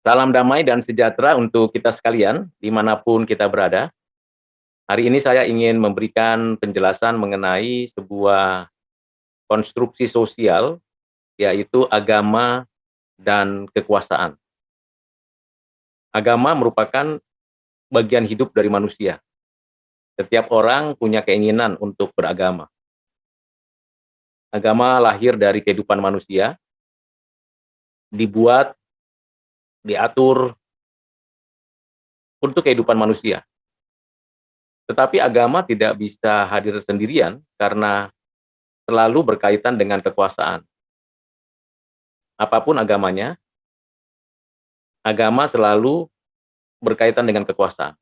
Salam damai dan sejahtera untuk kita sekalian, dimanapun kita berada. Hari ini saya ingin memberikan penjelasan mengenai sebuah konstruksi sosial, yaitu agama dan kekuasaan. Agama merupakan bagian hidup dari manusia. Setiap orang punya keinginan untuk beragama. Agama lahir dari kehidupan manusia, dibuat, diatur untuk kehidupan manusia. Tetapi agama tidak bisa hadir sendirian karena selalu berkaitan dengan kekuasaan. Apapun agamanya, agama selalu berkaitan dengan kekuasaan.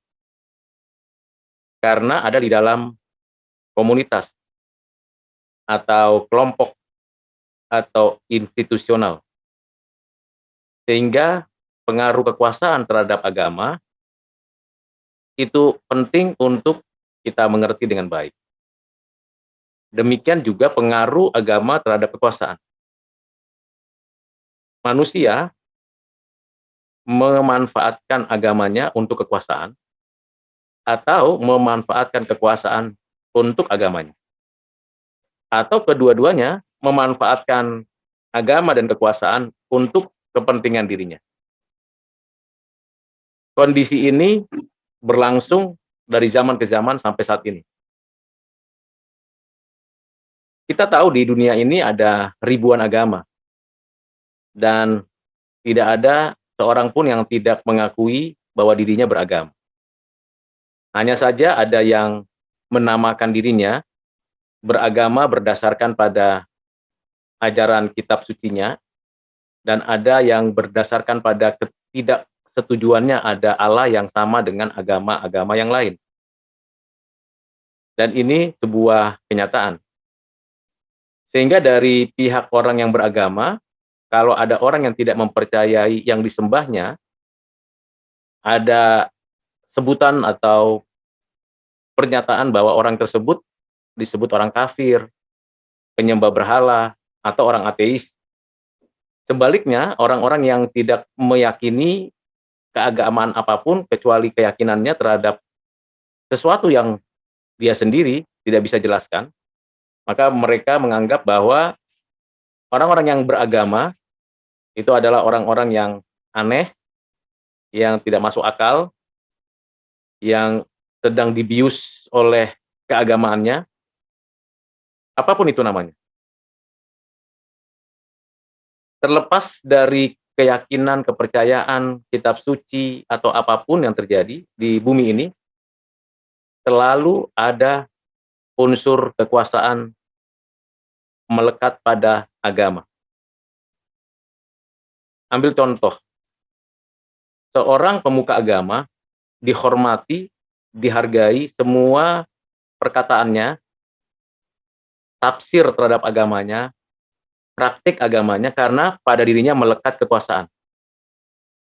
Karena ada di dalam komunitas atau kelompok atau institusional. Sehingga pengaruh kekuasaan terhadap agama itu penting untuk kita mengerti dengan baik. Demikian juga pengaruh agama terhadap kekuasaan. Manusia memanfaatkan agamanya untuk kekuasaan atau memanfaatkan kekuasaan untuk agamanya. Atau kedua-duanya memanfaatkan agama dan kekuasaan untuk kepentingan dirinya. Kondisi ini berlangsung dari zaman ke zaman sampai saat ini. Kita tahu di dunia ini ada ribuan agama, dan tidak ada seorang pun yang tidak mengakui bahwa dirinya beragama. Hanya saja ada yang menamakan dirinya beragama berdasarkan pada ajaran kitab sucinya, dan ada yang berdasarkan pada ketidaksetujuannya ada Allah yang sama dengan agama-agama yang lain. Dan ini sebuah kenyataan. Sehingga dari pihak orang yang beragama, kalau ada orang yang tidak mempercayai yang disembahnya, ada sebutan atau pernyataan bahwa orang tersebut disebut orang kafir, penyembah berhala, atau orang ateis. Sebaliknya, orang-orang yang tidak meyakini keagamaan apapun kecuali keyakinannya terhadap sesuatu yang dia sendiri tidak bisa jelaskan, maka mereka menganggap bahwa orang-orang yang beragama itu adalah orang-orang yang aneh, yang tidak masuk akal, yang sedang dibius oleh keagamaannya, apapun itu namanya. Terlepas dari keyakinan, kepercayaan, kitab suci, atau apapun yang terjadi di bumi ini, selalu ada unsur kekuasaan melekat pada agama. Ambil contoh, seorang pemuka agama dihormati, dihargai, semua perkataannya, tafsir terhadap agamanya, praktik agamanya, karena pada dirinya melekat kekuasaan.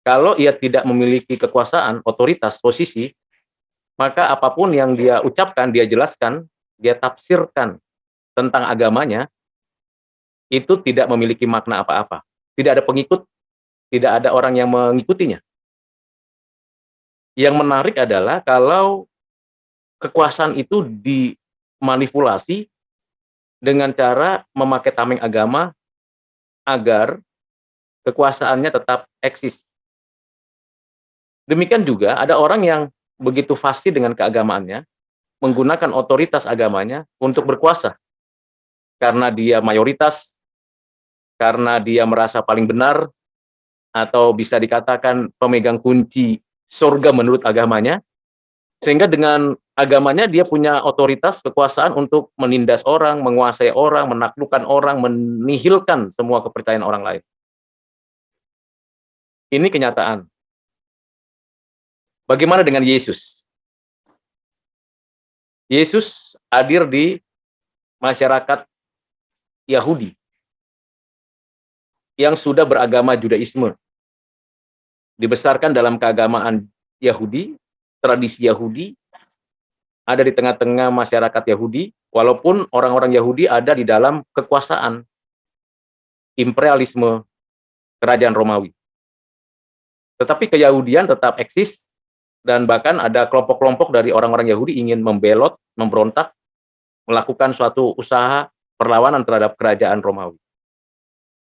Kalau ia tidak memiliki kekuasaan, otoritas, posisi, maka apapun yang dia ucapkan, dia jelaskan, dia tafsirkan tentang agamanya, itu tidak memiliki makna apa-apa. Tidak ada pengikut, tidak ada orang yang mengikutinya. Yang menarik adalah kalau kekuasaan itu dimanipulasi dengan cara memakai tameng agama agar kekuasaannya tetap eksis. Demikian juga ada orang yang begitu fasih dengan keagamaannya, menggunakan otoritas agamanya untuk berkuasa. Karena dia mayoritas, karena dia merasa paling benar, atau bisa dikatakan pemegang kunci surga menurut agamanya, sehingga dengan agamanya dia punya otoritas, kekuasaan untuk menindas orang, menguasai orang, menaklukkan orang, menihilkan semua kepercayaan orang lain. Ini kenyataan. Bagaimana dengan Yesus? Yesus hadir di masyarakat Yahudi yang sudah beragama Judaisme. Dibesarkan dalam keagamaan Yahudi, tradisi Yahudi, ada di tengah-tengah masyarakat Yahudi, walaupun orang-orang Yahudi ada di dalam kekuasaan imperialisme kerajaan Romawi. Tetapi keyahudian tetap eksis, dan bahkan ada kelompok-kelompok dari orang-orang Yahudi ingin membelot, memberontak, melakukan suatu usaha perlawanan terhadap kerajaan Romawi.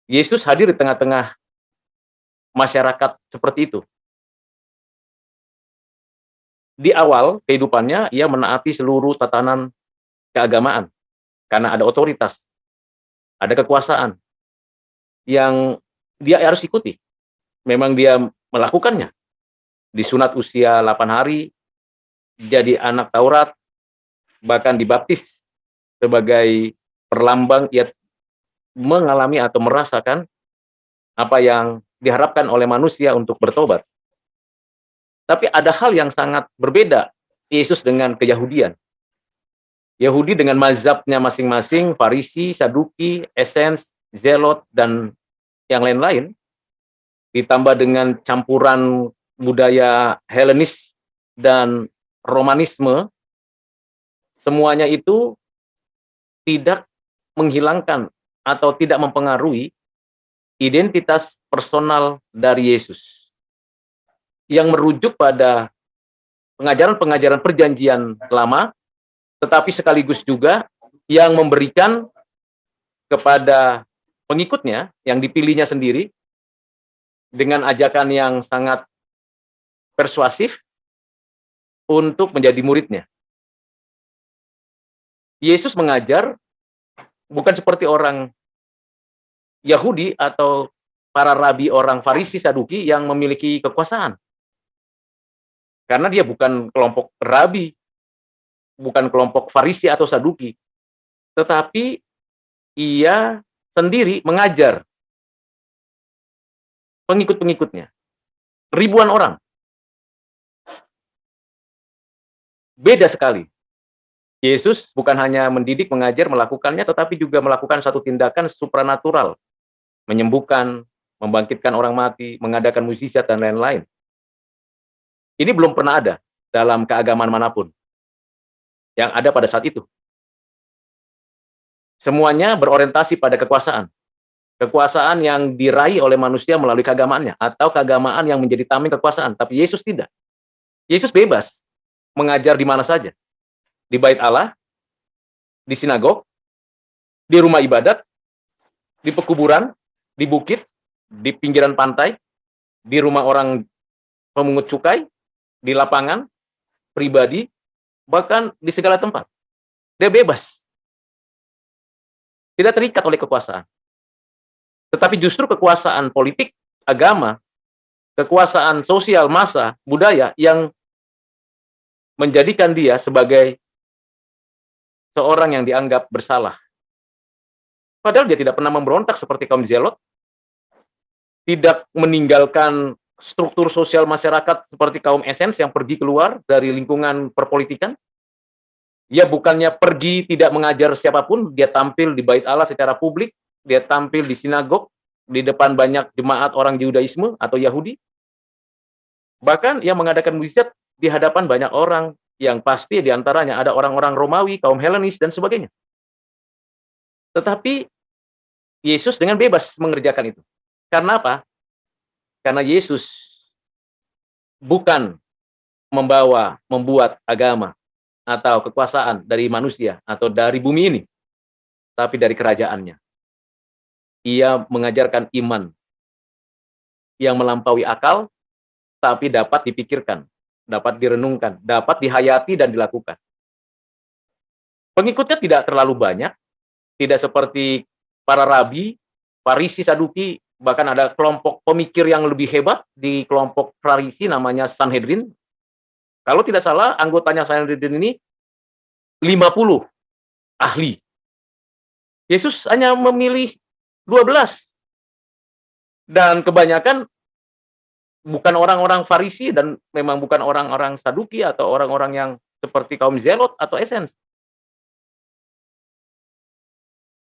Yesus hadir di tengah-tengah masyarakat seperti itu. Di awal kehidupannya, ia menaati seluruh tatanan keagamaan, karena ada otoritas, ada kekuasaan, yang dia harus ikuti. Memang dia melakukannya. Disunat usia 8 hari, jadi anak Taurat, bahkan dibaptis sebagai perlambang ia mengalami atau merasakan apa yang diharapkan oleh manusia untuk bertobat. Tapi ada hal yang sangat berbeda Yesus dengan Keyahudian. Yahudi dengan mazhabnya masing-masing, Farisi, Saduki, Esens, Zelot, dan yang lain-lain, ditambah dengan campuran budaya Helenis dan Romanisme, semuanya itu tidak menghilangkan atau tidak mempengaruhi identitas personal dari Yesus, yang merujuk pada pengajaran-pengajaran perjanjian lama, tetapi sekaligus juga yang memberikan kepada pengikutnya, yang dipilihnya sendiri, dengan ajakan yang sangat persuasif untuk menjadi muridnya. Yesus mengajar bukan seperti orang Yahudi atau para rabi orang Farisi Saduki yang memiliki kekuasaan. Karena dia bukan kelompok rabi, bukan kelompok Farisi atau Saduki, tetapi ia sendiri mengajar pengikut-pengikutnya, ribuan orang. Beda sekali. Yesus bukan hanya mendidik, mengajar, melakukannya, tetapi juga melakukan satu tindakan supranatural, menyembuhkan, membangkitkan orang mati, mengadakan mukjizat, dan lain-lain. Ini belum pernah ada dalam keagamaan manapun yang ada pada saat itu. Semuanya berorientasi pada kekuasaan. Kekuasaan yang diraih oleh manusia melalui keagamaannya, atau keagamaan yang menjadi tameng kekuasaan. Tapi Yesus tidak. Yesus bebas mengajar di mana saja. Di bait Allah, di sinagog, di rumah ibadat, di pekuburan, di bukit, di pinggiran pantai, di rumah orang pemungut cukai, di lapangan, pribadi, bahkan di segala tempat. Dia bebas. Tidak terikat oleh kekuasaan. Tetapi justru kekuasaan politik, agama, kekuasaan sosial, massa, budaya yang menjadikan dia sebagai seorang yang dianggap bersalah. Padahal dia tidak pernah memberontak seperti kaum Zelot, tidak meninggalkan struktur sosial masyarakat seperti kaum Esens yang pergi keluar dari lingkungan perpolitikan. Dia bukannya pergi tidak mengajar siapapun, dia tampil di bait Allah secara publik, dia tampil di sinagog, di depan banyak jemaat orang Judaisme atau Yahudi. Bahkan ia mengadakan mukjizat di hadapan banyak orang, yang pasti diantaranya ada orang-orang Romawi, kaum Helenis, dan sebagainya. Tetapi Yesus dengan bebas mengerjakan itu. Karena apa? Karena Yesus bukan membuat agama atau kekuasaan dari manusia atau dari bumi ini, tapi dari kerajaannya. Ia mengajarkan iman yang melampaui akal, tapi dapat dipikirkan, dapat direnungkan, dapat dihayati dan dilakukan. Pengikutnya tidak terlalu banyak, tidak seperti para rabi, Farisi, Saduki, bahkan ada kelompok pemikir yang lebih hebat di kelompok Farisi namanya Sanhedrin. Kalau tidak salah, anggotanya Sanhedrin ini 50 ahli. Yesus hanya memilih 12. Dan kebanyakan bukan orang-orang Farisi dan memang bukan orang-orang Saduki atau orang-orang yang seperti kaum Zelot atau Esens.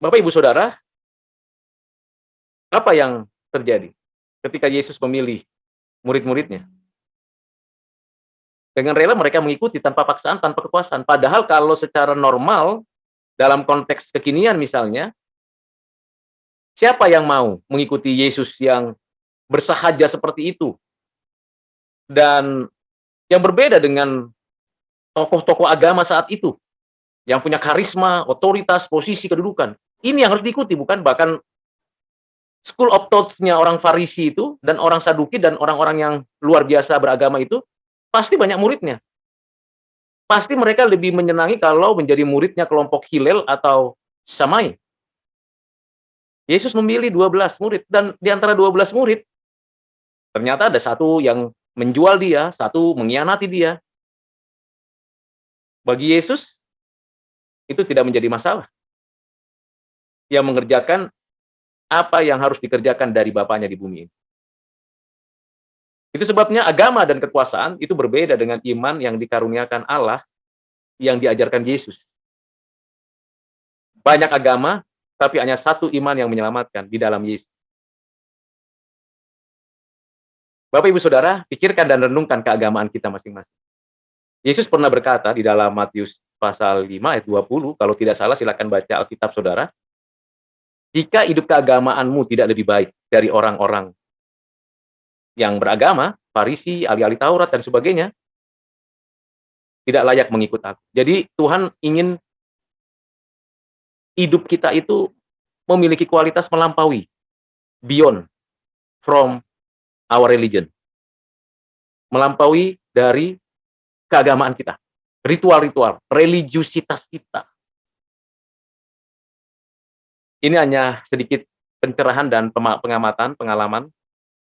Bapak Ibu Saudara, apa yang terjadi ketika Yesus memilih murid-muridnya? Dengan rela mereka mengikuti tanpa paksaan, tanpa kekuasaan. Padahal kalau secara normal, dalam konteks kekinian misalnya, siapa yang mau mengikuti Yesus yang bersahaja seperti itu? Dan yang berbeda dengan tokoh-tokoh agama saat itu, yang punya karisma, otoritas, posisi, kedudukan. Ini yang harus diikuti, bukan bahkan school of thought-nya orang Farisi itu, dan orang Saduki, dan orang-orang yang luar biasa beragama itu, pasti banyak muridnya. Pasti mereka lebih menyenangi kalau menjadi muridnya kelompok Hillel atau Shammai. Yesus memilih 12 murid, dan di antara 12 murid, ternyata ada satu yang menjual dia, satu mengkhianati dia. Bagi Yesus, itu tidak menjadi masalah. Yang mengerjakan apa yang harus dikerjakan dari Bapaknya di bumi ini. Itu sebabnya agama dan kekuasaan itu berbeda dengan iman yang dikaruniakan Allah yang diajarkan Yesus. Banyak agama, tapi hanya satu iman yang menyelamatkan di dalam Yesus. Bapak, Ibu, Saudara, pikirkan dan renungkan keagamaan kita masing-masing. Yesus pernah berkata di dalam Matius pasal 5 ayat 20, kalau tidak salah silakan baca Alkitab Saudara, jika hidup keagamaanmu tidak lebih baik dari orang-orang yang beragama, Farisi, ahli-ahli Taurat, dan sebagainya, tidak layak mengikut aku. Jadi Tuhan ingin hidup kita itu memiliki kualitas melampaui, beyond from our religion. Melampaui dari keagamaan kita, ritual-ritual, religiusitas kita. Ini hanya sedikit pencerahan dan pengamatan, pengalaman.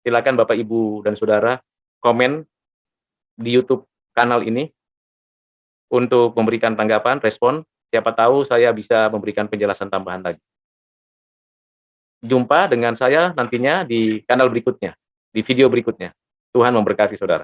Silakan Bapak, Ibu, dan Saudara komen di YouTube kanal ini untuk memberikan tanggapan, respon. Siapa tahu saya bisa memberikan penjelasan tambahan lagi. Jumpa dengan saya nantinya di kanal berikutnya, di video berikutnya. Tuhan memberkati saudara.